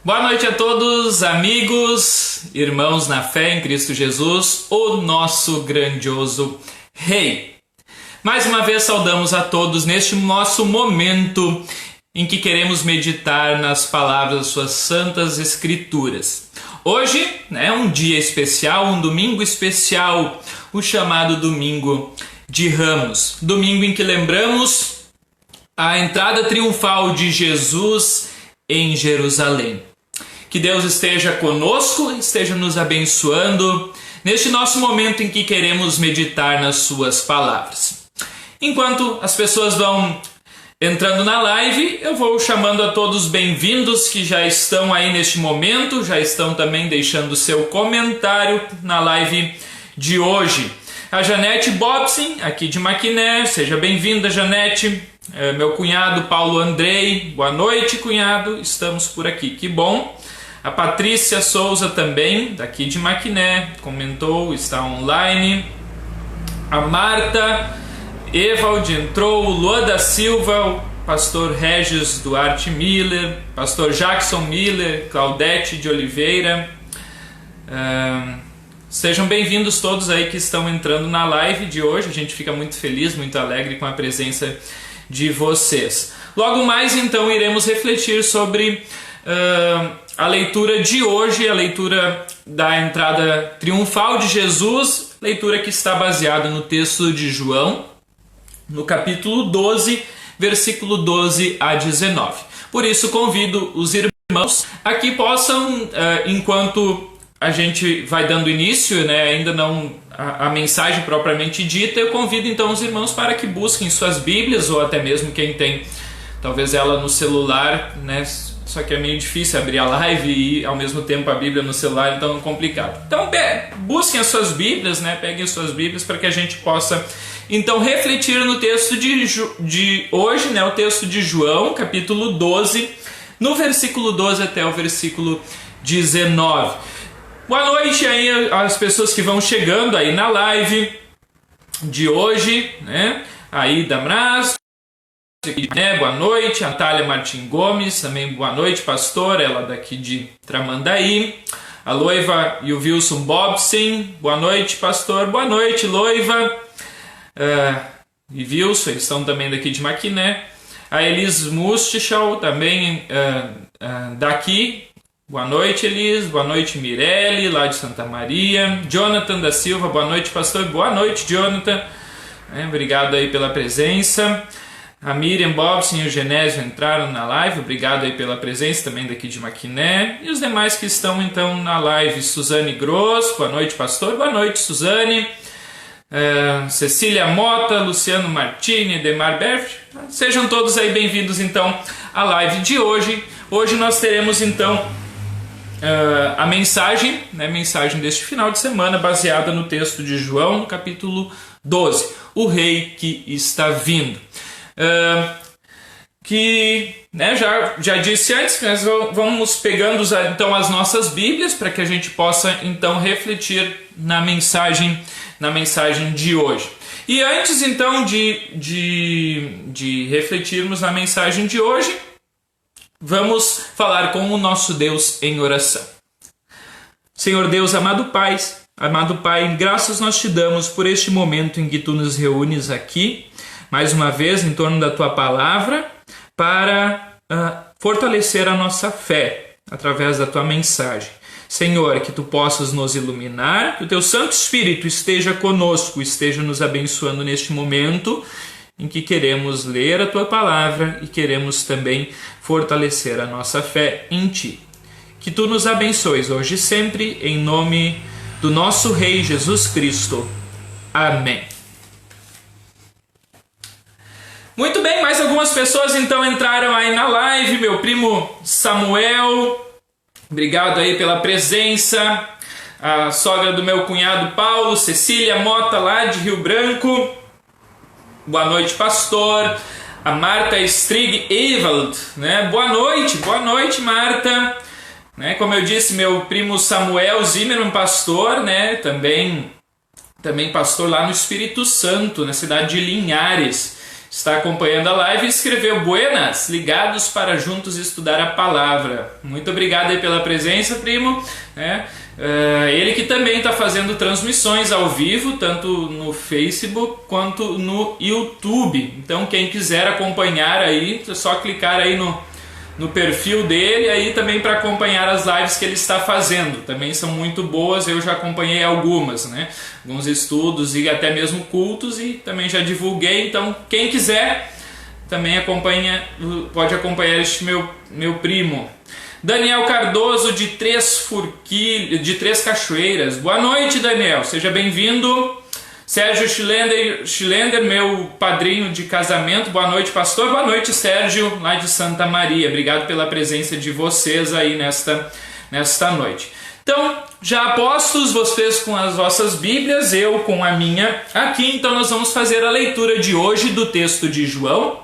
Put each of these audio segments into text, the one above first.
Boa noite a todos, amigos, irmãos na fé em Cristo Jesus, o nosso grandioso Rei. Mais uma vez saudamos a todos neste nosso momento em que queremos meditar nas palavras das suas santas escrituras. Hoje é um dia especial, um domingo especial, o chamado Domingo de Ramos. Domingo em que lembramos a entrada triunfal de Jesus em Jerusalém. Que Deus esteja conosco, esteja nos abençoando neste nosso momento em que queremos meditar nas suas palavras. Enquanto as pessoas vão entrando na live, eu vou chamando a todos bem-vindos que já estão aí neste momento, já estão também deixando seu comentário na live de hoje. A Janete Bobson, aqui de Maquiné, seja bem-vinda, Janete. Meu cunhado Paulo Andrei, boa noite, cunhado, estamos por aqui, que bom. A Patrícia Souza também, daqui de Maquiné, comentou, está online. A Marta Evald entrou, o Lua da Silva, o pastor Regis Duarte Miller, pastor Jackson Miller, Claudete de Oliveira. Sejam bem-vindos todos aí que estão entrando na live de hoje. A gente fica muito feliz, muito alegre com a presença de vocês. Logo mais, então, iremos refletir sobre a leitura de hoje, a leitura da entrada triunfal de Jesus, leitura que está baseada no texto de João, no capítulo 12, versículo 12 a 19. Por isso, convido os irmãos a que possam, enquanto a gente vai dando início, né, ainda não a mensagem propriamente dita, eu convido então os irmãos para que busquem suas Bíblias, ou até mesmo quem tem talvez ela no celular, né, só que é meio difícil abrir a live e ao mesmo tempo a Bíblia no celular, então é complicado. Então busquem as suas Bíblias, né, peguem as suas Bíblias para que a gente possa então refletir no texto de hoje, né, o texto de João, capítulo 12, no versículo 12 até o versículo 19. Boa noite aí às pessoas que vão chegando aí na live de hoje, né? Aí Damras, boa noite. A Natália Martim Gomes, também boa noite, pastor, ela daqui de Tramandaí. A Loiva e o Wilson Bobson, boa noite, pastor, boa noite, Loiva. E Wilson, eles estão também daqui de Maquiné. A Elis Mustichal, também daqui. Boa noite, Elis. Boa noite, Mirelle, lá de Santa Maria. Jonathan da Silva, boa noite, pastor. Boa noite, Jonathan. Obrigado aí pela presença. A Miriam Bobson e o Genésio entraram na live. Obrigado aí pela presença também daqui de Maquiné. E os demais que estão então na live. Suzane Gross, boa noite, pastor. Boa noite, Suzane. Cecília Mota, Luciano Martini, Demar Berft. Sejam todos aí bem-vindos então à live de hoje. Hoje nós teremos então a mensagem, né, mensagem deste final de semana, baseada no texto de João, no capítulo 12, o Rei que está vindo. que, né, já disse antes, nós vamos pegando então as nossas Bíblias para que a gente possa então refletir na mensagem de hoje. E antes então de refletirmos na mensagem de hoje, vamos falar com o nosso Deus em oração. Senhor Deus, amado Pai, graças nós te damos por este momento em que tu nos reúnes aqui, mais uma vez em torno da tua palavra, para fortalecer a nossa fé através da tua mensagem. Senhor, que tu possas nos iluminar, que o teu Santo Espírito esteja conosco, esteja nos abençoando neste momento em que queremos ler a tua palavra e queremos também fortalecer a nossa fé em ti. Que tu nos abençoes hoje e sempre, em nome do nosso Rei Jesus Cristo. Amém. Muito bem, mais algumas pessoas então entraram aí na live. Meu primo Samuel, obrigado aí pela presença. A sogra do meu cunhado Paulo, Cecília Mota, lá de Rio Branco. Boa noite, pastor. A Marta Strig Evald, né? Boa noite, Marta. Né? Como eu disse, meu primo Samuel Zimmermann, pastor, né? Também pastor lá no Espírito Santo, na cidade de Linhares. Está acompanhando a live e escreveu: Buenas, ligados para juntos estudar a palavra. Muito obrigado aí pela presença, primo. Ele que também está fazendo transmissões ao vivo, tanto no Facebook quanto no YouTube. Então quem quiser acompanhar aí, é só clicar aí no perfil dele aí também para acompanhar as lives que ele está fazendo. Também são muito boas, eu já acompanhei algumas, né? Alguns estudos e até mesmo cultos, e também já divulguei. Então quem quiser também pode acompanhar este meu primo. Daniel Cardoso de Três Cachoeiras. Boa noite, Daniel, seja bem-vindo. Sérgio Schilender, meu padrinho de casamento. Boa noite, pastor. Boa noite, Sérgio, lá de Santa Maria. Obrigado pela presença de vocês aí nesta noite. Então, já apostos, vocês com as vossas Bíblias, eu com a minha aqui. Então nós vamos fazer a leitura de hoje do texto de João,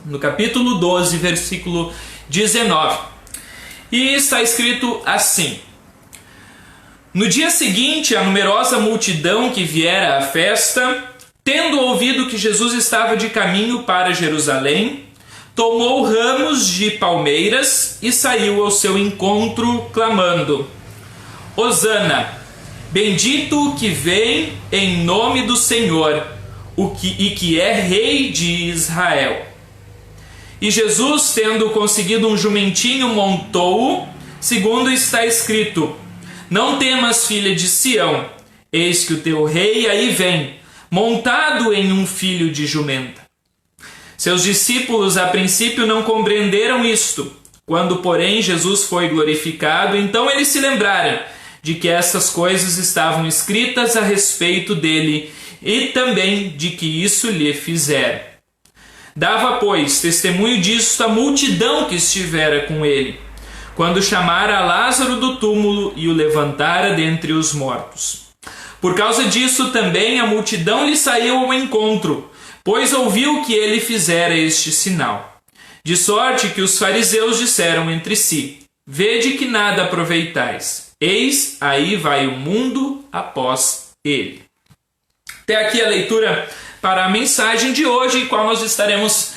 no capítulo 12, versículo 19. E está escrito assim: No dia seguinte, a numerosa multidão que viera à festa, tendo ouvido que Jesus estava de caminho para Jerusalém, tomou ramos de palmeiras e saiu ao seu encontro, clamando: Hosana, bendito o que vem em nome do Senhor, e que é Rei de Israel. E Jesus, tendo conseguido um jumentinho, montou-o, segundo está escrito: Não temas, filha de Sião, eis que o teu rei aí vem, montado em um filho de jumenta. Seus discípulos a princípio não compreenderam isto. Quando, porém, Jesus foi glorificado, então eles se lembraram de que estas coisas estavam escritas a respeito dele e também de que isso lhe fizera. Dava, pois, testemunho disto a multidão que estivera com ele, quando chamara Lázaro do túmulo e o levantara dentre os mortos. Por causa disso também a multidão lhe saiu ao encontro, pois ouviu que ele fizera este sinal. De sorte que os fariseus disseram entre si: Vede que nada aproveitais, eis aí vai o mundo após ele. Até aqui a leitura para a mensagem de hoje, em qual nós estaremos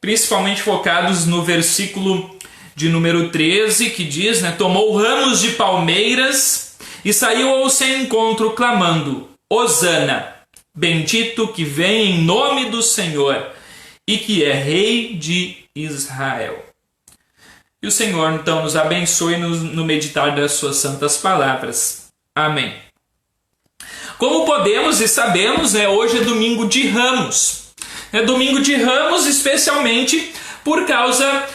principalmente focados no versículo de número 13, que diz, né, tomou ramos de palmeiras e saiu ao seu encontro clamando: Hosana, bendito que vem em nome do Senhor e que é Rei de Israel. E o Senhor então nos abençoe no meditar das suas santas palavras. Amém. Como podemos e sabemos, hoje é domingo de Ramos. É domingo de Ramos especialmente por causa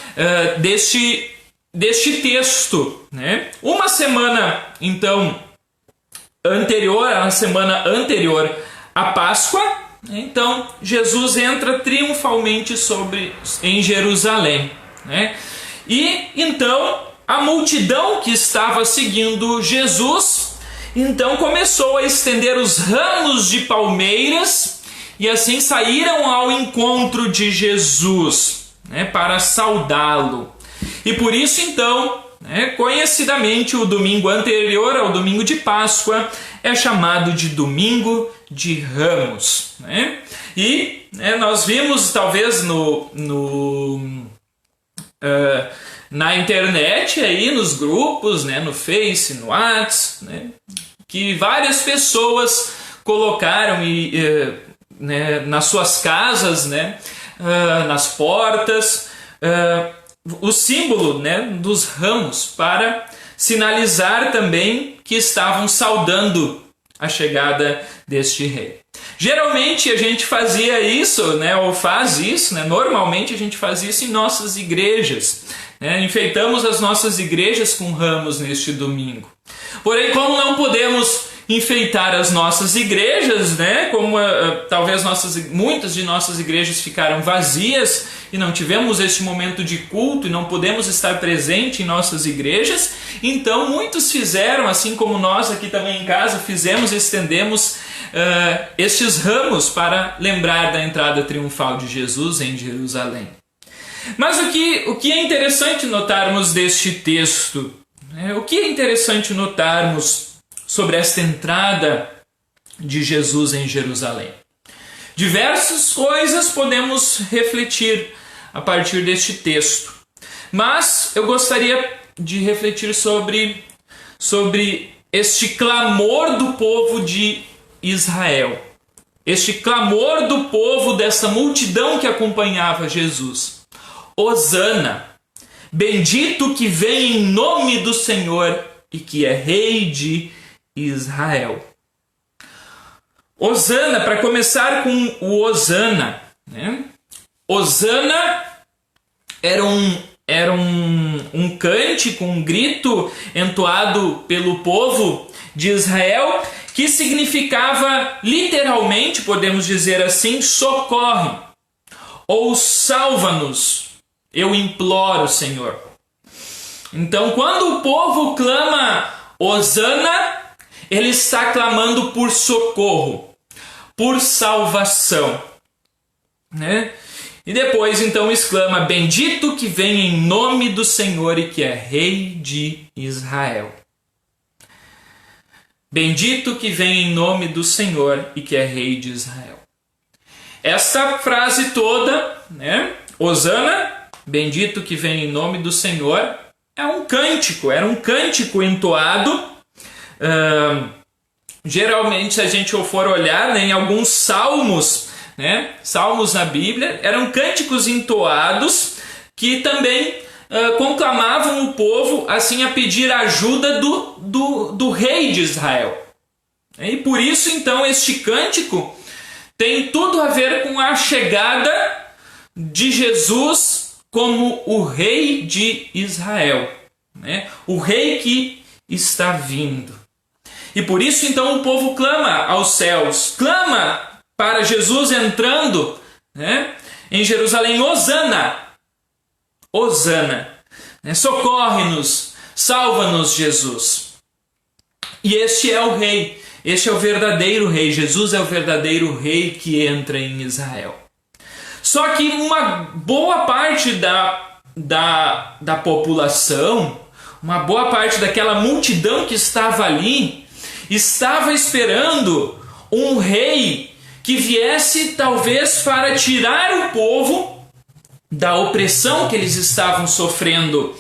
deste texto. Né? Uma semana, então, anterior à Páscoa, então Jesus entra triunfalmente em Jerusalém. Né? E então a multidão que estava seguindo Jesus, então começou a estender os ramos de palmeiras e assim saíram ao encontro de Jesus. né, para saudá-lo. E por isso então, né, conhecidamente o domingo anterior ao domingo de Páscoa é chamado de Domingo de Ramos, né? E nós vimos talvez na internet, aí, nos grupos, né, no Face, no WhatsApp, né, que várias pessoas colocaram né, nas suas casas, né, nas portas, o símbolo, né, dos ramos para sinalizar também que estavam saudando a chegada deste rei. Geralmente a gente fazia isso, né, ou faz isso, né, normalmente a gente faz isso em nossas igrejas. Enfeitamos as nossas igrejas com ramos neste domingo. Porém, como não podemos enfeitar as nossas igrejas, né? Como talvez muitas de nossas igrejas ficaram vazias e não tivemos este momento de culto e não podemos estar presente em nossas igrejas, então muitos fizeram, assim como nós aqui também em casa fizemos, estendemos estes ramos para lembrar da entrada triunfal de Jesus em Jerusalém. Mas o que é interessante notarmos deste texto, o que é interessante notarmos sobre esta entrada de Jesus em Jerusalém? Diversas coisas podemos refletir a partir deste texto, mas eu gostaria de refletir sobre este clamor do povo de Israel, este clamor do povo dessa multidão que acompanhava Jesus. Hosana, bendito que vem em nome do Senhor e que é rei de Israel. Hosana, para começar com o Hosana, né? Hosana era um cântico, um grito entoado pelo povo de Israel que significava literalmente, podemos dizer assim, socorre ou salva-nos. Eu imploro, Senhor. Então, quando o povo clama Hosana, ele está clamando por socorro, por salvação, né? E depois, então, exclama, bendito que vem em nome do Senhor e que é rei de Israel. Bendito que vem em nome do Senhor e que é rei de Israel. Esta frase toda, né? Hosana, bendito que vem em nome do Senhor, é um cântico, era um cântico entoado. Geralmente, se a gente for olhar, né, em alguns salmos, né, salmos na Bíblia, eram cânticos entoados que também conclamavam o povo assim a pedir ajuda do rei de Israel. E por isso, então, este cântico tem tudo a ver com a chegada de Jesus como o rei de Israel, né? O rei que está vindo. E por isso então o povo clama aos céus, clama para Jesus entrando, né, em Jerusalém, Hosana, Hosana, né? Socorre-nos, salva-nos, Jesus. E este é o rei, este é o verdadeiro rei, Jesus é o verdadeiro rei que entra em Israel. Só que uma boa parte da população, uma boa parte daquela multidão que estava ali, estava esperando um rei que viesse talvez para tirar o povo da opressão que eles estavam sofrendo,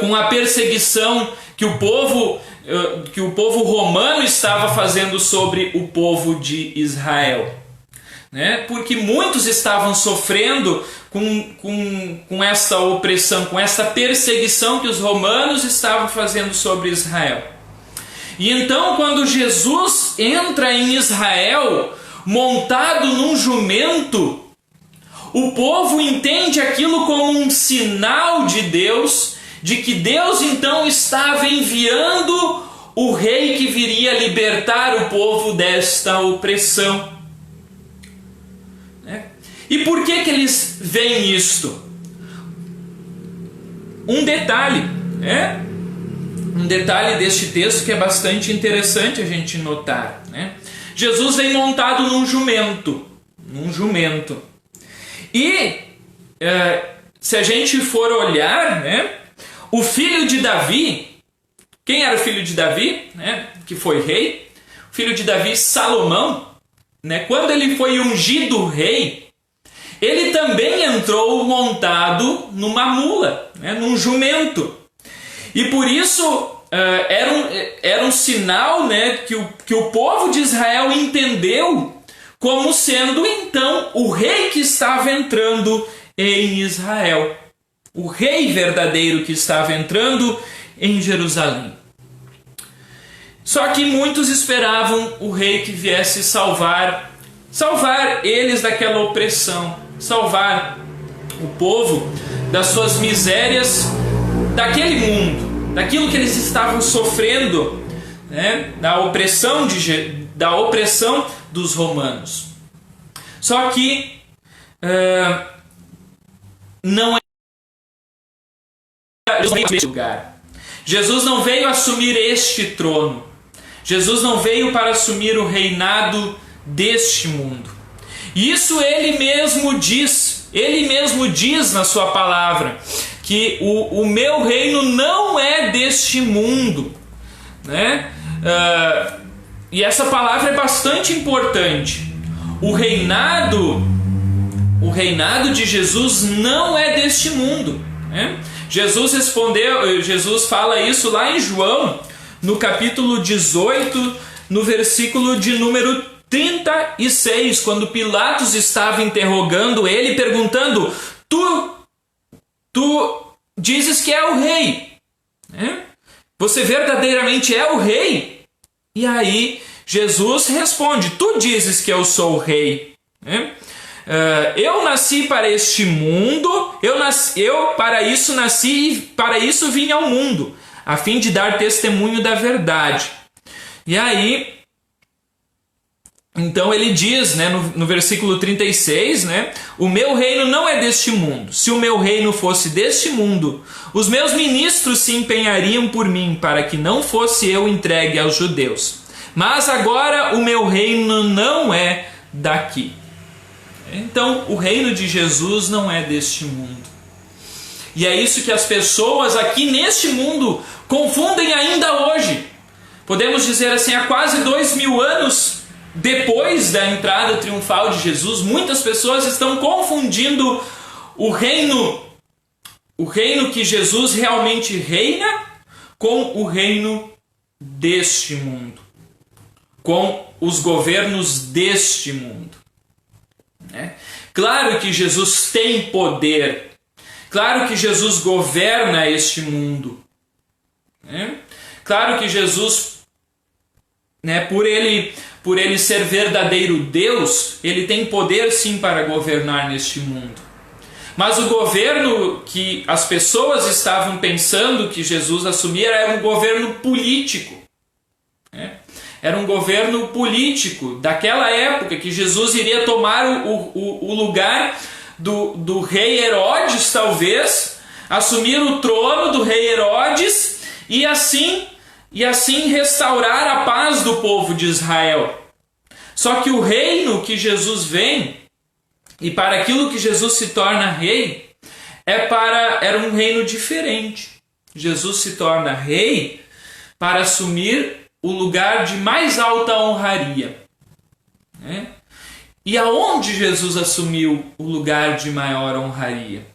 com a perseguição que o povo romano estava fazendo sobre o povo de Israel. Né? Porque muitos estavam sofrendo com essa opressão, com essa perseguição que os romanos estavam fazendo sobre Israel. E então, quando Jesus entra em Israel, montado num jumento, o povo entende aquilo como um sinal de Deus, de que Deus então estava enviando o rei que viria libertar o povo desta opressão. E por que eles veem isto? Um detalhe, né? Um detalhe deste texto que é bastante interessante a gente notar, né? Jesus vem montado num jumento. E se a gente for olhar, né, o filho de Davi, quem era o filho de Davi, né, que foi rei? O filho de Davi, Salomão, né, quando ele foi ungido rei, ele também entrou montado numa mula, né, num jumento. E por isso era um sinal, né, que o povo de Israel entendeu como sendo então o rei que estava entrando em Israel. O rei verdadeiro que estava entrando em Jerusalém. Só que muitos esperavam o rei que viesse salvar eles daquela opressão, salvar o povo das suas misérias, daquele mundo, daquilo que eles estavam sofrendo, né, da opressão dos romanos. Só que não é este lugar. Jesus não veio assumir este trono. Jesus não veio para assumir o reinado deste mundo. Isso ele mesmo diz na sua palavra, que o meu reino não é deste mundo, né? E essa palavra é bastante importante. O reinado de Jesus não é deste mundo, né? Jesus fala isso lá em João, no capítulo 18, no versículo de número 36, quando Pilatos estava interrogando ele, perguntando: tu dizes que é o rei, né? Você verdadeiramente é o rei? E aí Jesus responde: tu dizes que eu sou o rei, né? Eu nasci para este mundo, eu para isso nasci e para isso vim ao mundo, a fim de dar testemunho da verdade. E aí, então ele diz, né, no versículo 36, né, o meu reino não é deste mundo. Se o meu reino fosse deste mundo, os meus ministros se empenhariam por mim, para que não fosse eu entregue aos judeus. Mas agora o meu reino não é daqui. Então, o reino de Jesus não é deste mundo. E é isso que as pessoas aqui neste mundo confundem ainda hoje. Podemos dizer assim, há quase 2000 anos depois da entrada triunfal de Jesus, muitas pessoas estão confundindo o reino que Jesus realmente reina com o reino deste mundo, com os governos deste mundo. Claro que Jesus tem poder, claro que Jesus governa este mundo, claro que Jesus, por ele ser verdadeiro Deus, ele tem poder sim para governar neste mundo. Mas o governo que as pessoas estavam pensando que Jesus assumia era um governo político. Era um governo político daquela época, que Jesus iria tomar o lugar do rei Herodes, talvez, assumir o trono do rei Herodes e assim restaurar a paz do povo de Israel. Só que o reino que Jesus vem, e para aquilo que Jesus se torna rei, era um reino diferente. Jesus se torna rei para assumir o lugar de mais alta honraria. E aonde Jesus assumiu o lugar de maior honraria?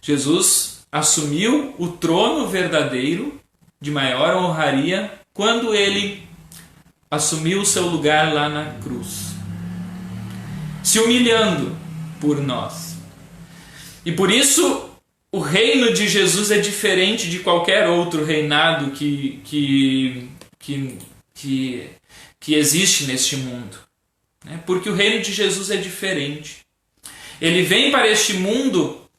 Jesus assumiu o trono verdadeiro de maior honraria quando ele assumiu o seu lugar lá na cruz, se humilhando por nós. E por isso o reino de Jesus é diferente de qualquer outro reinado que existe neste mundo. Porque o reino de Jesus é diferente. Ele vem para este mundo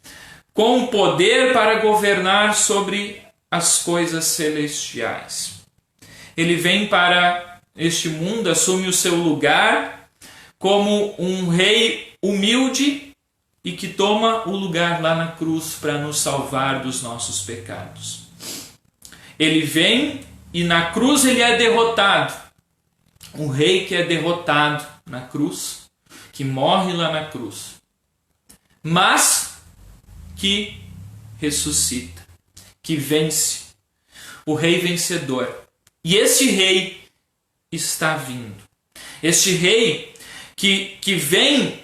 com poder para governar sobre as coisas celestiais. Ele vem para este mundo, assume o seu lugar como um rei humilde e que toma o lugar lá na cruz para nos salvar dos nossos pecados. Ele vem e na cruz ele é derrotado. Um rei que é derrotado na cruz, que morre lá na cruz, mas que ressuscita, que vence, o rei vencedor. E este rei está vindo. Este rei que vem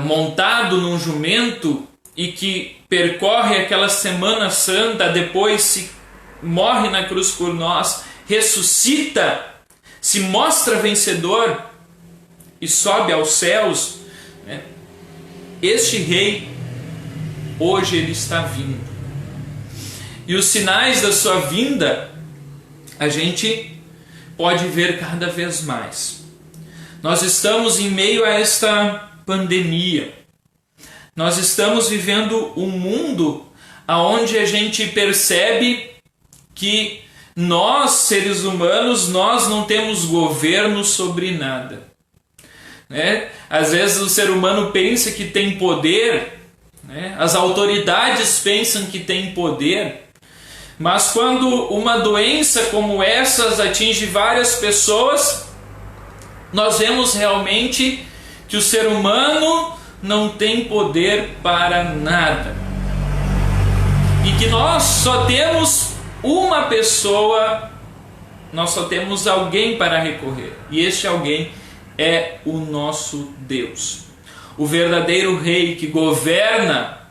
montado num jumento e que percorre aquela Semana Santa, depois morre na cruz por nós, ressuscita, se mostra vencedor e sobe aos céus, né? Este rei, hoje ele está vindo. E os sinais da sua vinda, a gente pode ver cada vez mais. Nós estamos em meio a esta pandemia. Nós estamos vivendo um mundo onde a gente percebe que nós, seres humanos, nós não temos governo sobre nada. Né? Às vezes o ser humano pensa que tem poder, né? As autoridades pensam que tem poder, mas quando uma doença como essa atinge várias pessoas, nós vemos realmente que o ser humano não tem poder para nada. E que nós só temos uma pessoa, nós só temos alguém para recorrer. E este alguém é o nosso Deus. O verdadeiro rei que governa,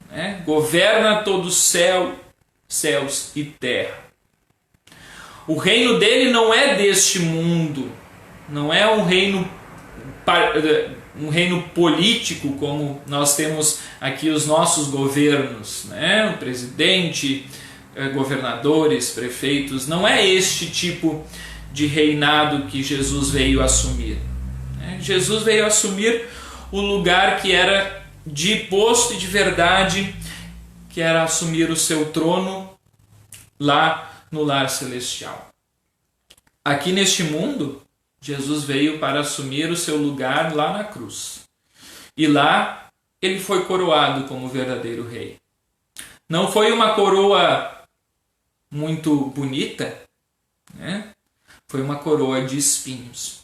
né, governa todo o céu, céus e terra. O reino dele não é deste mundo, não é um reino político como nós temos aqui os nossos governos, né? O presidente, governadores, prefeitos. Não é este tipo de reinado que Jesus veio assumir. Jesus veio assumir o lugar que era de posto e de verdade, que era assumir o seu trono lá no lar celestial. Aqui neste mundo, Jesus veio para assumir o seu lugar lá na cruz. E lá ele foi coroado como verdadeiro rei. Não foi uma coroa muito bonita, né? Foi uma coroa de espinhos.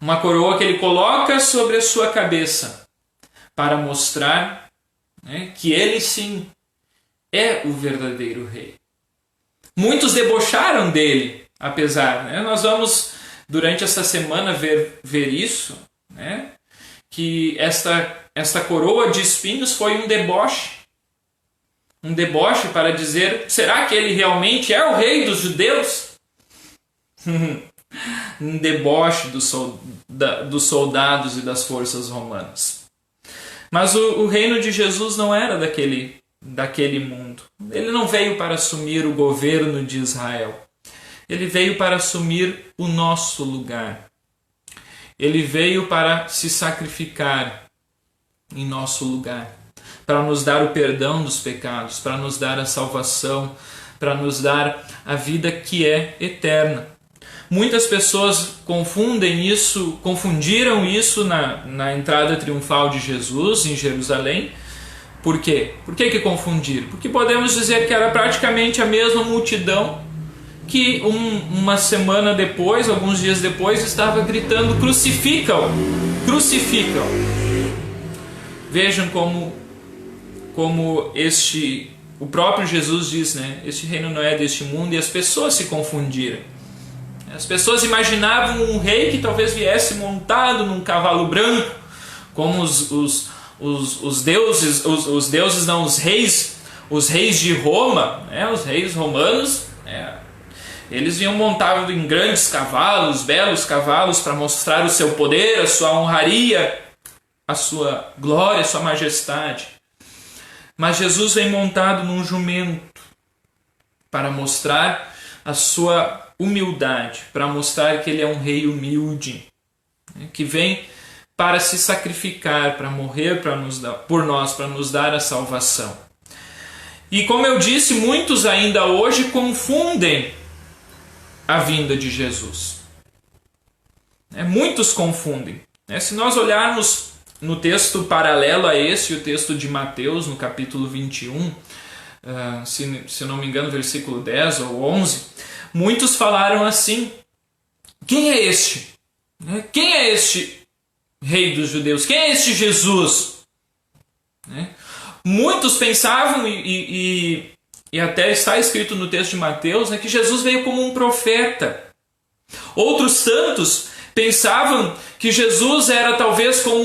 Uma coroa que ele coloca sobre a sua cabeça para mostrar, né, que ele sim é o verdadeiro rei. Muitos debocharam dele, apesar. Né? Nós vamos, durante essa semana, ver isso, né? Que esta coroa de espinhos foi um deboche. Um deboche para dizer, será que ele realmente é o rei dos judeus? Um deboche dos soldados e das forças romanas. Mas o reino de Jesus não era daquele mundo. Ele não veio para assumir o governo de Israel. Ele veio para assumir o nosso lugar. Ele veio para se sacrificar em nosso lugar, para nos dar o perdão dos pecados, para nos dar a salvação, para nos dar a vida que é eterna. Muitas pessoas confundiram isso na entrada triunfal de Jesus em Jerusalém. Por quê? Por que confundiram? Porque podemos dizer que era praticamente a mesma multidão que uma semana depois, alguns dias depois, estava gritando: crucificam! Crucificam! Vejam como o próprio Jesus diz, né? Este reino não é deste mundo, e as pessoas se confundiram. As pessoas imaginavam um rei que talvez viesse montado num cavalo branco, como os reis de Roma, né? Os reis romanos, né? Eles vinham montados em grandes cavalos, belos cavalos, para mostrar o seu poder, a sua honraria, a sua glória, a sua majestade. Mas Jesus vem montado num jumento para mostrar a sua humildade, para mostrar que ele é um rei humilde, né? Que vem para se sacrificar, para morrer por nós, para nos dar a salvação. E como eu disse, muitos ainda hoje confundem a vinda de Jesus. Muitos confundem. Se nós olharmos no texto paralelo a esse, o texto de Mateus, no capítulo 21, se não me engano, versículo 10 ou 11, muitos falaram assim: quem é este? Quem é este rei dos judeus? Quem é este Jesus? Muitos pensavam, e até está escrito no texto de Mateus, né, que Jesus veio como um profeta. Outros tantos pensavam que Jesus era talvez como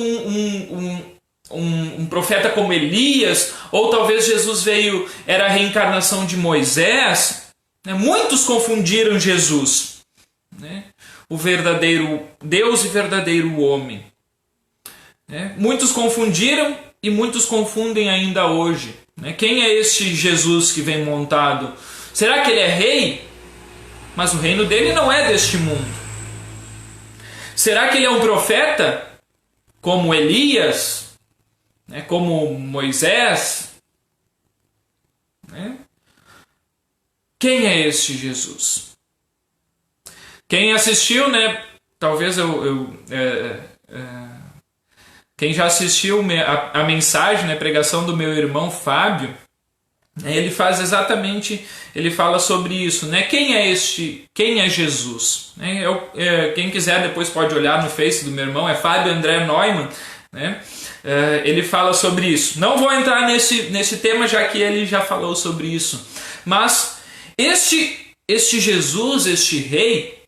um profeta como Elias, ou talvez Jesus era a reencarnação de Moisés. Muitos confundiram Jesus, né? O verdadeiro Deus e verdadeiro homem. Muitos confundiram e muitos confundem ainda hoje. Quem é este Jesus que vem montado? Será que ele é rei? Mas o reino dele não é deste mundo. Será que ele é um profeta? Como Elias? Como Moisés? Quem é este Jesus? Quem assistiu, talvez quem já assistiu a mensagem, a pregação do meu irmão Fábio, ele fala sobre isso, Quem é Jesus? Quem quiser depois pode olhar no Face do meu irmão, é Fábio André Neumann, ele fala sobre isso. Não vou entrar nesse tema, já que ele já falou sobre isso. Mas este Jesus, este rei,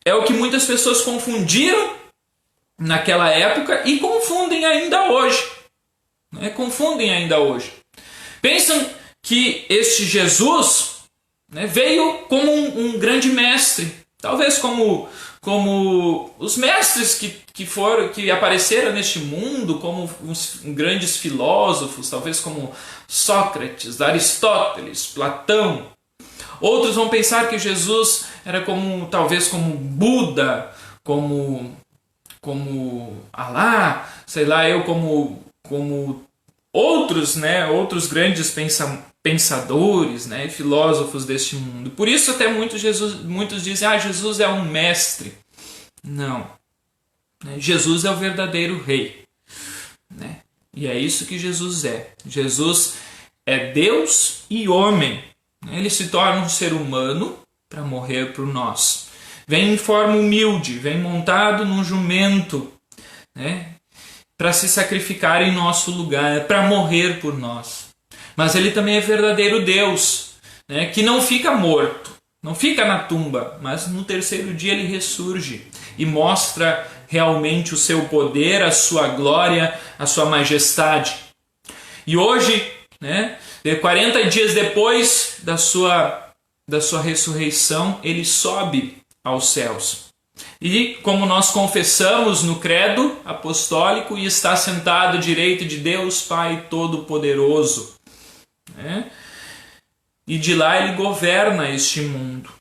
é o que muitas pessoas confundiram naquela época e confundem ainda hoje. Confundem ainda hoje. Pensam que este Jesus veio como um grande mestre, talvez como os mestres que apareceram neste mundo, como uns grandes filósofos, talvez como Sócrates, Aristóteles, Platão. Outros vão pensar que Jesus era talvez como Buda, como Alá, sei lá, como outros, outros grandes pensadores, e filósofos deste mundo. Por isso até muitos dizem, Jesus é um mestre. Não. Jesus é o verdadeiro rei. E é isso que Jesus é. Jesus é Deus e homem. Ele se torna um ser humano para morrer por nós. Vem em forma humilde, vem montado num jumento, para se sacrificar em nosso lugar, para morrer por nós. Mas ele também é verdadeiro Deus, que não fica morto, não fica na tumba, mas no terceiro dia ele ressurge e mostra realmente o seu poder, a sua glória, a sua majestade. E hoje, 40 dias depois da sua ressurreição, ele sobe aos céus. E como nós confessamos no credo apostólico, e está sentado à direita de Deus Pai Todo-Poderoso. E de lá ele governa este mundo.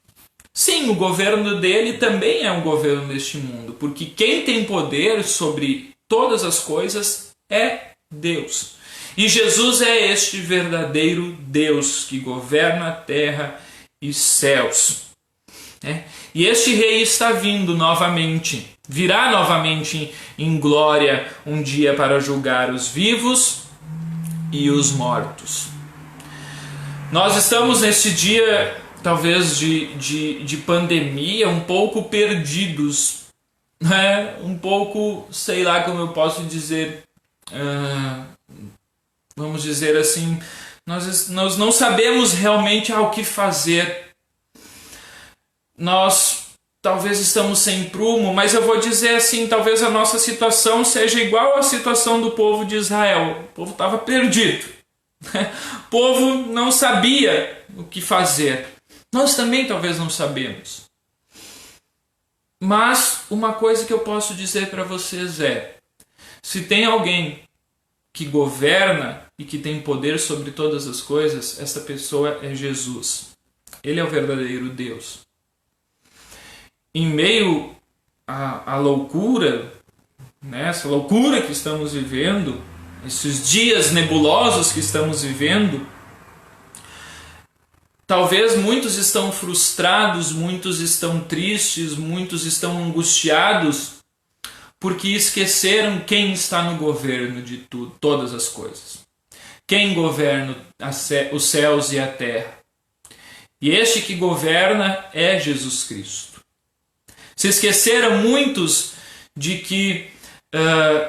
Sim, o governo dele também é um governo deste mundo, porque quem tem poder sobre todas as coisas é Deus. E Jesus é este verdadeiro Deus que governa a terra e céus. E este rei está vindo novamente, virá novamente em glória um dia para julgar os vivos e os mortos. Nós estamos nesse dia, talvez de pandemia, um pouco perdidos, um pouco, sei lá como eu posso dizer, vamos dizer assim, nós não sabemos realmente o que fazer. Nós talvez estamos sem prumo, mas eu vou dizer assim, talvez a nossa situação seja igual à situação do povo de Israel. O povo estava perdido. O povo não sabia o que fazer. Nós também talvez não sabemos. Mas uma coisa que eu posso dizer para vocês é, se tem alguém que governa e que tem poder sobre todas as coisas, essa pessoa é Jesus. Ele é o verdadeiro Deus. Em meio à loucura, essa loucura que estamos vivendo, esses dias nebulosos que estamos vivendo, talvez muitos estão frustrados, muitos estão tristes, muitos estão angustiados, porque esqueceram quem está no governo de tudo, todas as coisas. Quem governa os céus e a terra. E este que governa é Jesus Cristo. Se esqueceram muitos de que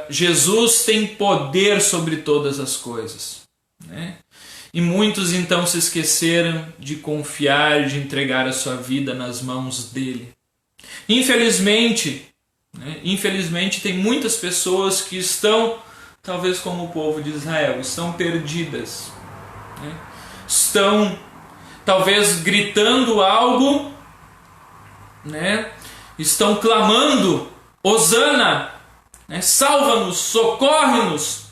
Jesus tem poder sobre todas as coisas, né? E muitos então se esqueceram de confiar, de entregar a sua vida nas mãos dele. Infelizmente, né? Infelizmente tem muitas pessoas que estão, talvez como o povo de Israel, estão perdidas, né? Estão talvez gritando algo, né? Estão clamando: Hosana, né? Salva-nos, socorre-nos,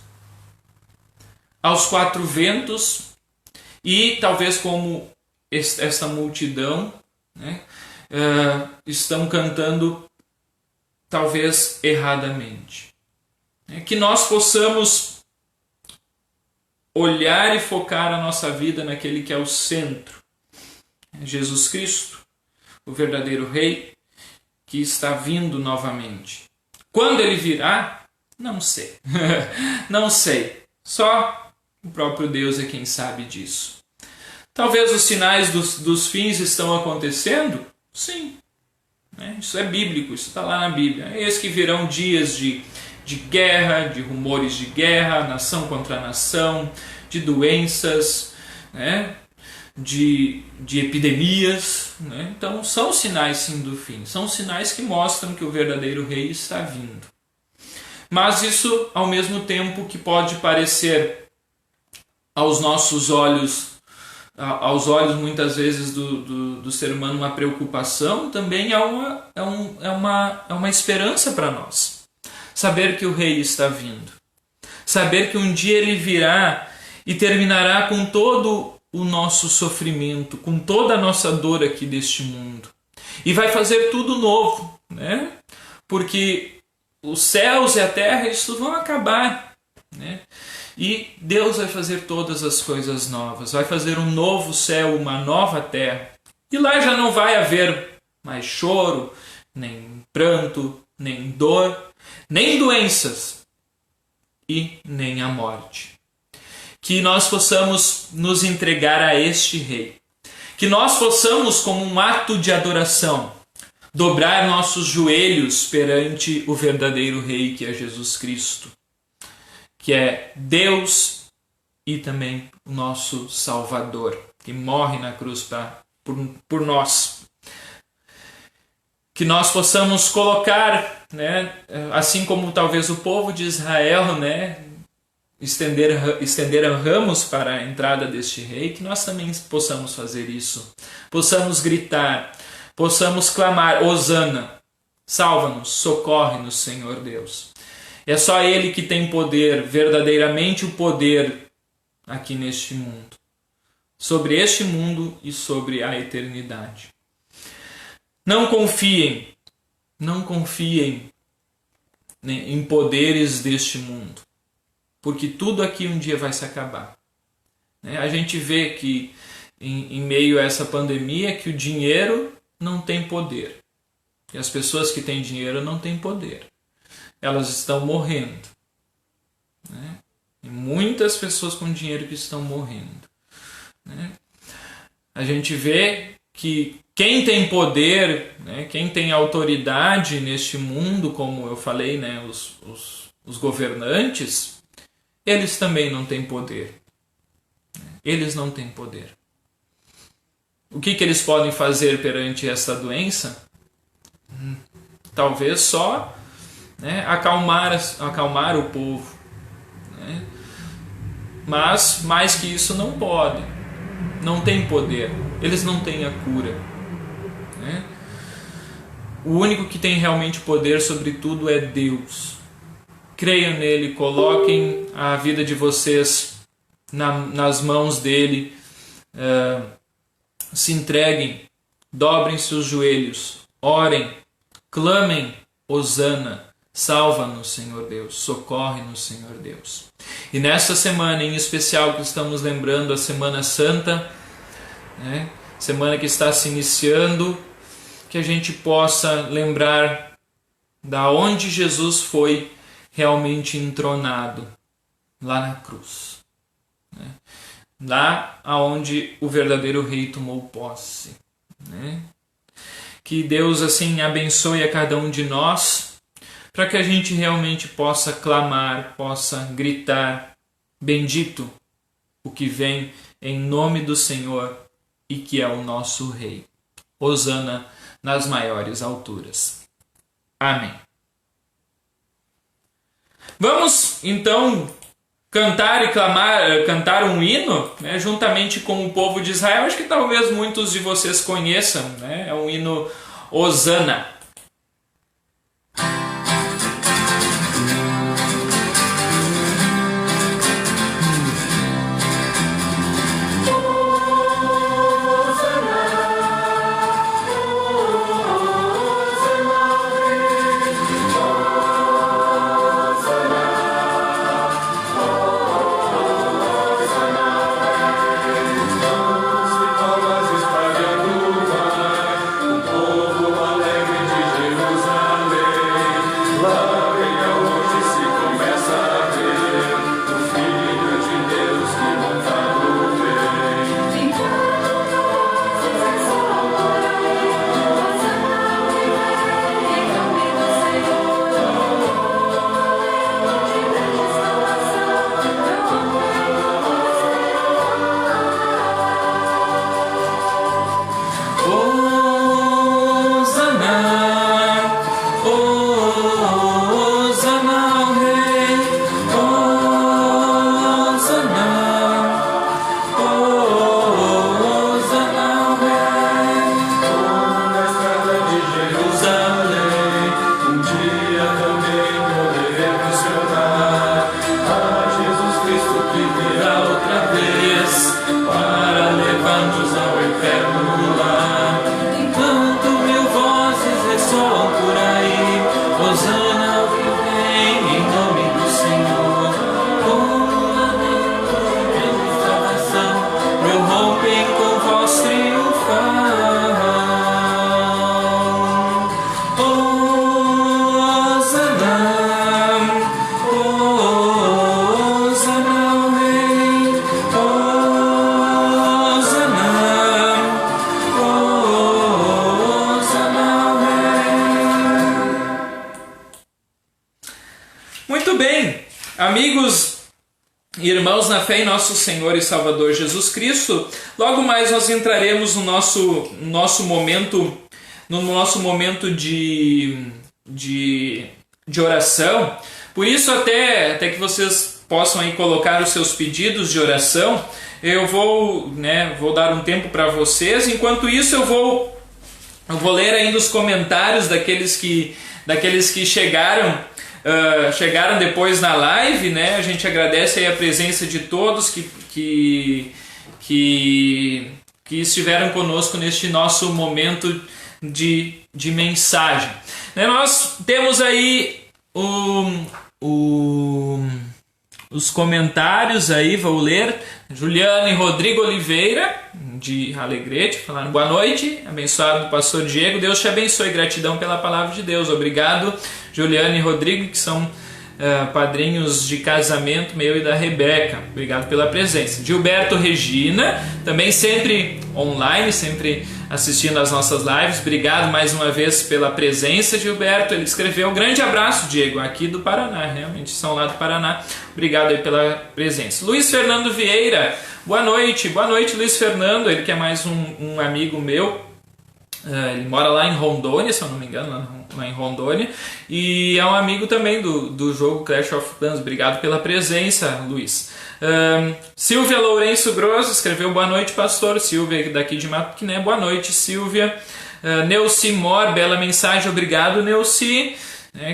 aos quatro ventos, e talvez como esta multidão, né? Estão cantando talvez erradamente. Que nós possamos olhar e focar a nossa vida naquele que é o centro, Jesus Cristo, o verdadeiro Rei, que está vindo novamente. Quando ele virá, não sei. Não sei. Só o próprio Deus é quem sabe disso. Talvez os sinais dos fins estão acontecendo? Sim. Isso é bíblico, isso está lá na Bíblia. Eis que virão dias de guerra, de rumores de guerra, nação contra nação, de doenças, né? de epidemias, né? Então são sinais sim do fim, são sinais que mostram que o verdadeiro Rei está vindo. Mas isso, ao mesmo tempo que pode parecer aos nossos olhos, aos olhos muitas vezes do ser humano, uma preocupação, também é uma esperança para nós. Saber que o Rei está vindo, saber que um dia ele virá e terminará com todo o nosso sofrimento, com toda a nossa dor aqui deste mundo. E vai fazer tudo novo, né? Porque os céus e a terra, isso vão acabar, né? E Deus vai fazer todas as coisas novas, vai fazer um novo céu, uma nova terra. E lá já não vai haver mais choro, nem pranto, nem dor, nem doenças e nem a morte. Que nós possamos nos entregar a este Rei. Que nós possamos, como um ato de adoração, dobrar nossos joelhos perante o verdadeiro Rei, que é Jesus Cristo, que é Deus e também o nosso Salvador, que morre na cruz por nós. Que nós possamos colocar, né, assim como talvez o povo de Israel, né, estender ramos para a entrada deste Rei, que nós também possamos fazer isso. Possamos gritar, possamos clamar: Hosana, salva-nos, socorre-nos, Senhor Deus. É só Ele que tem poder, verdadeiramente o poder aqui neste mundo, sobre este mundo e sobre a eternidade. Não confiem em poderes deste mundo, porque tudo aqui um dia vai se acabar. A gente vê que em meio a essa pandemia que o dinheiro não tem poder. E as pessoas que têm dinheiro não têm poder. Elas estão morrendo. E muitas pessoas com dinheiro que estão morrendo. A gente vê que quem tem poder, quem tem autoridade neste mundo, como eu falei, os governantes, eles também não têm poder. Eles não têm poder. O que eles podem fazer perante essa doença? Talvez só acalmar o povo. Mas mais que isso não podem. Não tem poder. Eles não têm a cura. O único que tem realmente poder sobre tudo é Deus. Creiam nele, coloquem a vida de vocês nas mãos dele, se entreguem, dobrem-se os joelhos, orem, clamem: Hosana, salva-nos, Senhor Deus, socorre-nos, Senhor Deus. E nesta semana em especial que estamos lembrando a Semana Santa, semana que está se iniciando, que a gente possa lembrar da onde Jesus foi realmente entronado, lá na cruz. Lá aonde o verdadeiro Rei tomou posse. Que Deus assim abençoe a cada um de nós, para que a gente realmente possa clamar, possa gritar: bendito o que vem em nome do Senhor e que é o nosso Rei. Hosana nas maiores alturas. Amém. Vamos então cantar e clamar, cantar um hino, né, juntamente com o povo de Israel. Acho que talvez muitos de vocês conheçam, né? É um hino Hosana. Muito bem, amigos e irmãos na fé em nosso Senhor e Salvador Jesus Cristo, logo mais nós entraremos no nosso momento de oração. Por isso até que vocês possam aí colocar os seus pedidos de oração, eu vou dar um tempo para vocês. Enquanto isso eu vou ler ainda os comentários daqueles que chegaram depois na live, né? A gente agradece aí a presença de todos que estiveram conosco neste nosso momento de mensagem. Né? Nós temos aí os comentários aí, vou ler. Juliana e Rodrigo Oliveira, de Alegrete, falaram boa noite, abençoado pastor Diego, Deus te abençoe, gratidão pela palavra de Deus. Obrigado, Juliana e Rodrigo, que são padrinhos de casamento meu e da Rebeca, obrigado pela presença. Gilberto Regina, também sempre online, sempre assistindo às nossas lives, obrigado mais uma vez pela presença, Gilberto. Ele escreveu: grande abraço, Diego, aqui do Paraná, realmente são lá do Paraná, obrigado aí pela presença. Luiz Fernando Vieira, boa noite Luiz Fernando, ele que é mais um amigo meu. Ele mora lá em Rondônia, se eu não me engano, lá em Rondônia, e é um amigo também do jogo Clash of Clans. Obrigado pela presença, Luiz. Silvia Lourenço Grosso escreveu: boa noite, pastor. Silvia daqui de Matuquiné, boa noite, Silvia. Neuci Mor, bela mensagem, obrigado, Neuci.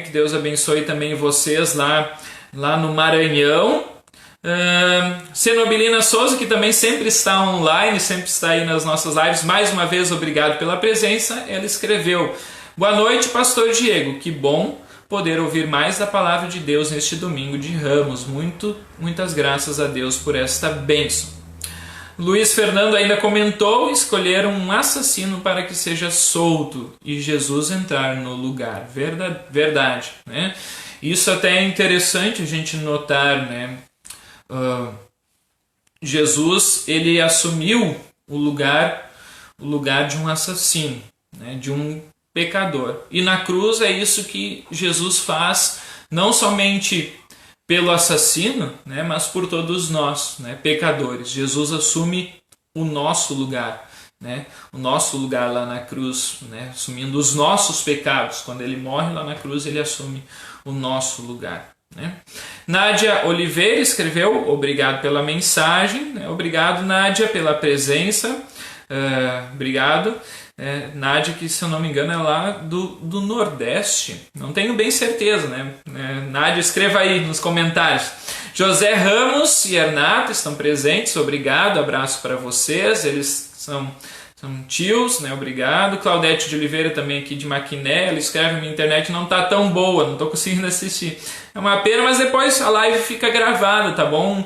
Que Deus abençoe também vocês lá no Maranhão. Cenobilina Souza, que também sempre está online, sempre está aí nas nossas lives, mais uma vez obrigado pela presença. Ela escreveu: boa noite, pastor Diego, que bom poder ouvir mais da palavra de Deus neste domingo de Ramos, muitas graças a Deus por esta bênção. Luiz Fernando ainda comentou: escolher um assassino para que seja solto e Jesus entrar no lugar. Verdade, né? Isso até é interessante a gente notar, né? Jesus, ele assumiu o lugar de um assassino, né? De um pecador. E na cruz é isso que Jesus faz, não somente pelo assassino, né, mas por todos nós, né, pecadores. Jesus assume o nosso lugar, né, o nosso lugar lá na cruz, né, assumindo os nossos pecados. Quando ele morre lá na cruz, ele assume o nosso lugar, né. Nádia Oliveira escreveu: obrigado pela mensagem, né, obrigado, Nádia, pela presença, obrigado. Nádia, que se eu não me engano é lá do Nordeste, não tenho bem certeza, né? Nádia, escreva aí nos comentários. José Ramos e Hernato estão presentes, obrigado, abraço para vocês, eles são tios, né? Obrigado. Claudete de Oliveira também aqui de Maquiné, ela escreve: minha internet não tá tão boa, não tô conseguindo assistir. É uma pena, mas depois a live fica gravada, tá bom,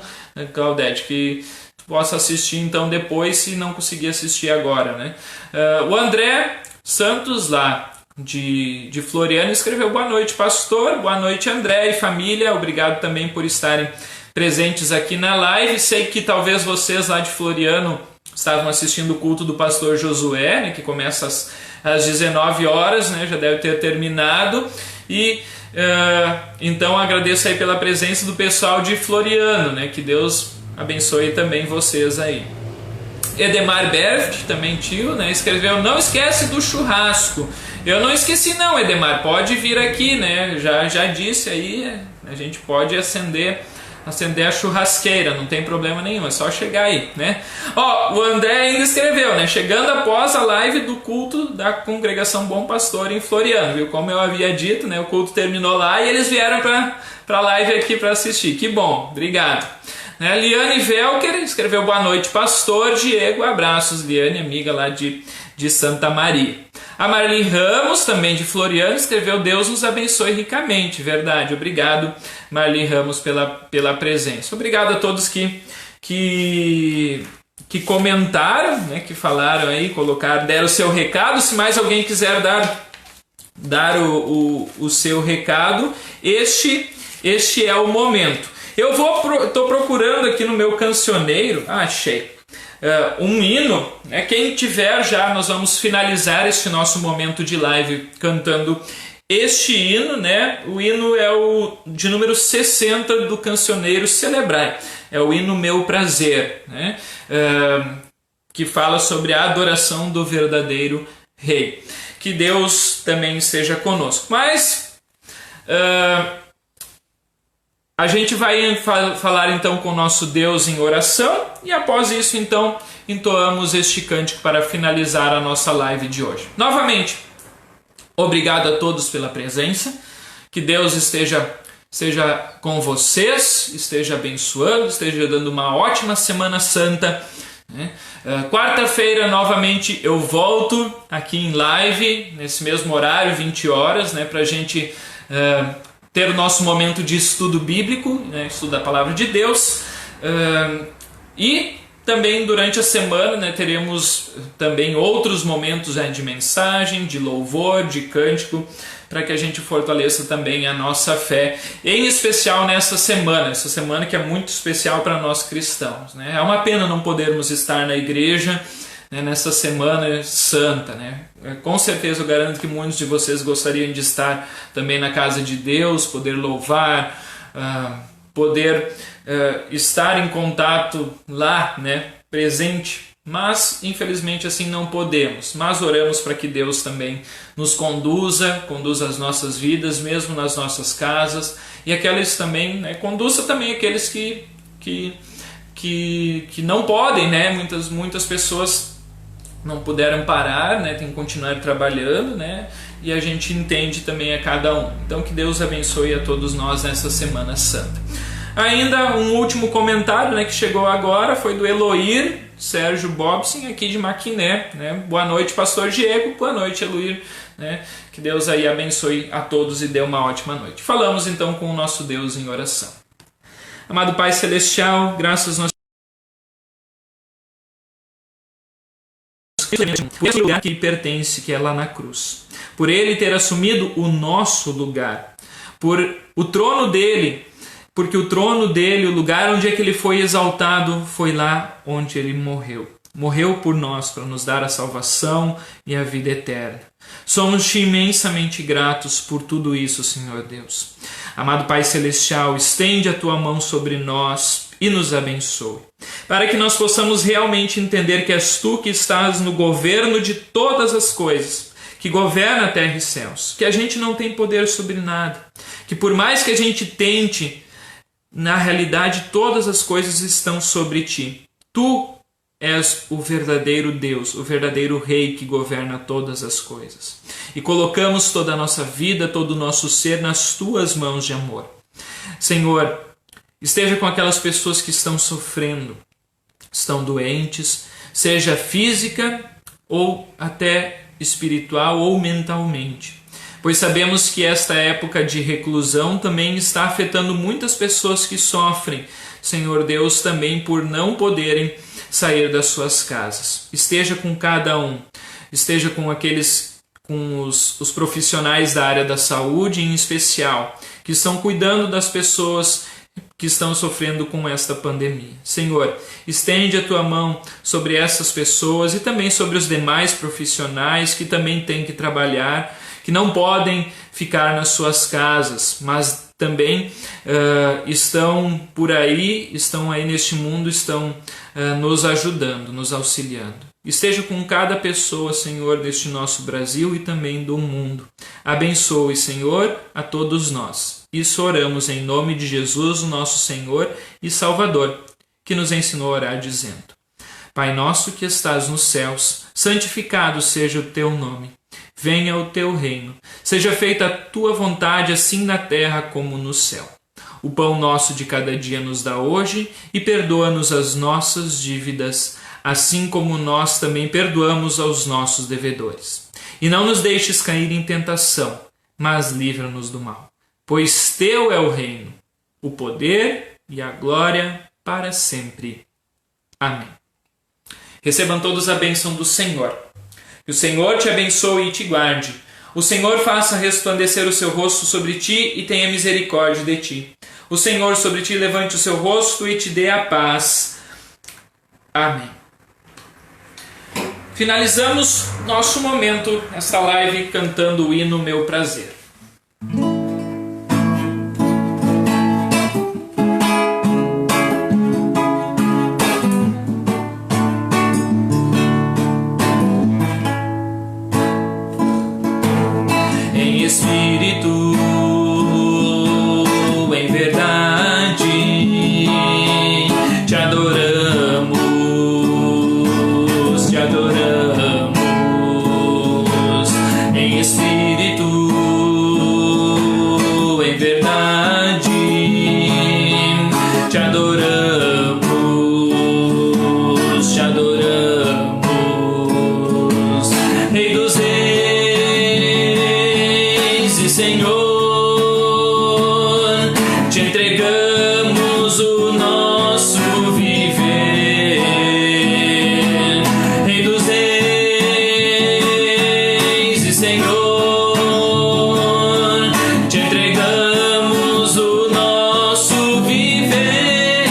Claudete? Que possa assistir então depois, se não conseguir assistir agora, né? O André Santos lá de Floriano escreveu: boa noite, pastor, boa noite, André e família, obrigado também por estarem presentes aqui na live. Sei que talvez vocês lá de Floriano estavam assistindo o culto do pastor Josué, né, que começa às 19 horas, né, já deve ter terminado, e então agradeço aí pela presença do pessoal de Floriano, né, que Deus abençoe também vocês aí. Edemar Berft, também tio, né, escreveu: não esquece do churrasco. Eu não esqueci não, Edemar, pode vir aqui, né, já disse aí, a gente pode acender a churrasqueira, não tem problema nenhum, é só chegar aí, né. Ó, o André ainda escreveu, né, chegando após a live do culto da Congregação Bom Pastor em Floriano, viu, como eu havia dito, né, o culto terminou lá e eles vieram para a live aqui para assistir, que bom, obrigado. Liane Velker escreveu: boa noite, pastor Diego, abraços, Liane, amiga lá de Santa Maria. A Marli Ramos, também de Floriano, escreveu: Deus nos abençoe ricamente, verdade, obrigado, Marli Ramos, pela presença. Obrigado a todos que comentaram, né, que falaram aí, colocaram, deram o seu recado. Se mais alguém quiser dar o seu recado, este é o momento. Eu estou procurando aqui no meu cancioneiro, achei, um hino, né? Quem tiver já, nós vamos finalizar este nosso momento de live cantando este hino, né? O hino é o de número 60 do cancioneiro Celebrai, é o hino Meu Prazer, né? Que fala sobre a adoração do verdadeiro Rei. Que Deus também esteja conosco. Mas a gente vai falar então com o nosso Deus em oração e após isso então entoamos este cântico para finalizar a nossa live de hoje. Novamente, obrigado a todos pela presença, que Deus esteja com vocês, esteja abençoando, esteja dando uma ótima Semana Santa, né? Quarta-feira novamente eu volto aqui em live, nesse mesmo horário, 20 horas, né, para a gente ter o nosso momento de estudo bíblico, né, estudo da Palavra de Deus, e também durante a semana, né, teremos também outros momentos de mensagem, de louvor, de cântico, para que a gente fortaleça também a nossa fé, em especial essa semana que é muito especial para nós cristãos, né? É uma pena não podermos estar na igreja, né, nessa Semana Santa, né? Com certeza eu garanto que muitos de vocês gostariam de estar também na casa de Deus, poder louvar, poder estar em contato lá, né, presente, mas infelizmente assim não podemos. Mas oramos para que Deus também nos conduza as nossas vidas, mesmo nas nossas casas, e aqueles também, né, conduza também aqueles que não podem, né? Muitas pessoas não puderam parar, né? Tem que continuar trabalhando, né? E a gente entende também a cada um. Então que Deus abençoe a todos nós nessa Semana Santa. Ainda um último comentário, né, que chegou agora, foi do Eloir Sérgio Bobson, aqui de Maquiné, né? Boa noite, pastor Diego. Boa noite, Eloir, né? Que Deus aí abençoe a todos e dê uma ótima noite. Falamos então com o nosso Deus em oração. Amado Pai Celestial, graças nós esse lugar que lhe pertence, que é lá na cruz, por ele ter assumido o nosso lugar, por o trono dele, porque o trono dele, o lugar onde é que ele foi exaltado, foi lá onde ele morreu. morreu por nós para nos dar a salvação e a vida eterna. Somos-te imensamente gratos por tudo isso, Senhor Deus. Amado Pai Celestial, estende a tua mão sobre nós e nos abençoe, para que nós possamos realmente entender que és tu que estás no governo de todas as coisas, que governa a terra e céus, que a gente não tem poder sobre nada, que por mais que a gente tente, na realidade todas as coisas estão sobre ti. Tu és o verdadeiro Deus, o verdadeiro Rei que governa todas as coisas. E colocamos toda a nossa vida, todo o nosso ser nas tuas mãos de amor. Senhor, esteja com aquelas pessoas que estão sofrendo, estão doentes, seja física ou até espiritual ou mentalmente. Pois sabemos que esta época de reclusão também está afetando muitas pessoas que sofrem, Senhor Deus, também por não poderem sair das suas casas. Esteja com cada um, esteja com os profissionais da área da saúde em especial, que estão cuidando das pessoas que estão sofrendo com esta pandemia. Senhor, estende a tua mão sobre essas pessoas e também sobre os demais profissionais que também têm que trabalhar, que não podem ficar nas suas casas, mas também estão por aí, estão aí neste mundo, estão nos ajudando, nos auxiliando. Esteja com cada pessoa, Senhor, deste nosso Brasil e também do mundo. Abençoe, Senhor, a todos nós. Isso oramos em nome de Jesus, o nosso Senhor e Salvador, que nos ensinou a orar dizendo: Pai nosso que estás nos céus, santificado seja o teu nome. Venha o teu reino. Seja feita a tua vontade, assim na terra como no céu. O pão nosso de cada dia nos dá hoje e perdoa-nos as nossas dívidas, assim como nós também perdoamos aos nossos devedores. E não nos deixes cair em tentação, mas livra-nos do mal. Pois teu é o reino, o poder e a glória para sempre. Amém. Recebam todos a bênção do Senhor. Que o Senhor te abençoe e te guarde. O Senhor faça resplandecer o seu rosto sobre ti e tenha misericórdia de ti. O Senhor sobre ti levante o seu rosto e te dê a paz. Amém. Finalizamos nosso momento, esta live, cantando o hino Meu Prazer. Em espírito, em verdade, te adoramos, te adoramos. Em espírito, em verdade, te adoramos, te adoramos. Rei dos Reis e Senhor, te entregamos o nosso viver. Rei dos Reis e Senhor, te entregamos o nosso viver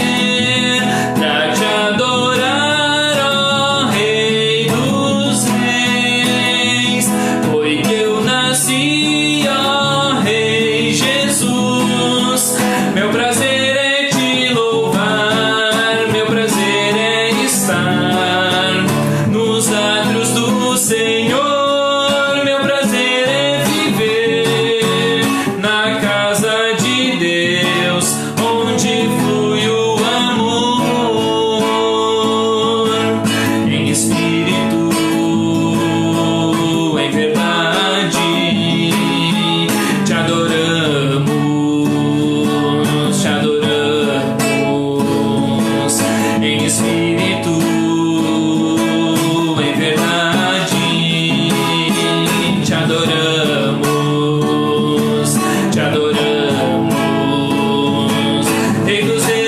pra te adorar, ó Rei dos Reis. Foi que eu nasci, ó Rei Jesus. Meu prazer é te louvar, meu prazer é estar nos átrios do Senhor. Meu prazer é viver na casa de Deus, onde flui o amor. Em espírito, em verdade, te adoramos, te adoramos. Em espírito, em verdade, te adoramos, te adoramos. Rei dos Reis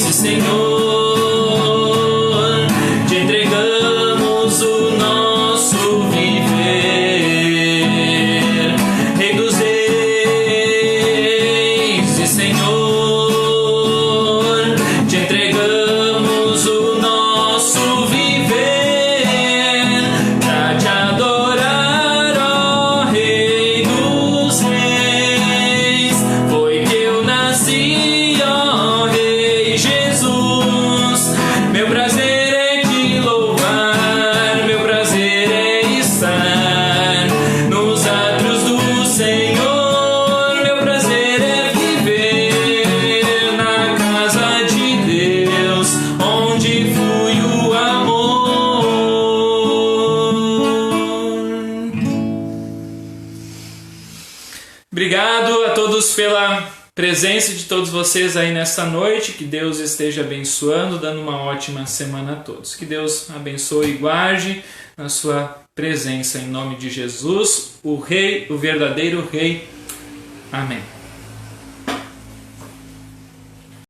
e Senhor, te entregamos o nosso viver. Rei dos Reis e Senhor, te entregamos Jesus, pela presença de todos vocês aí nesta noite. Que Deus esteja abençoando, dando uma ótima semana a todos. Que Deus abençoe e guarde na sua presença, em nome de Jesus, o Rei, o verdadeiro Rei. Amém.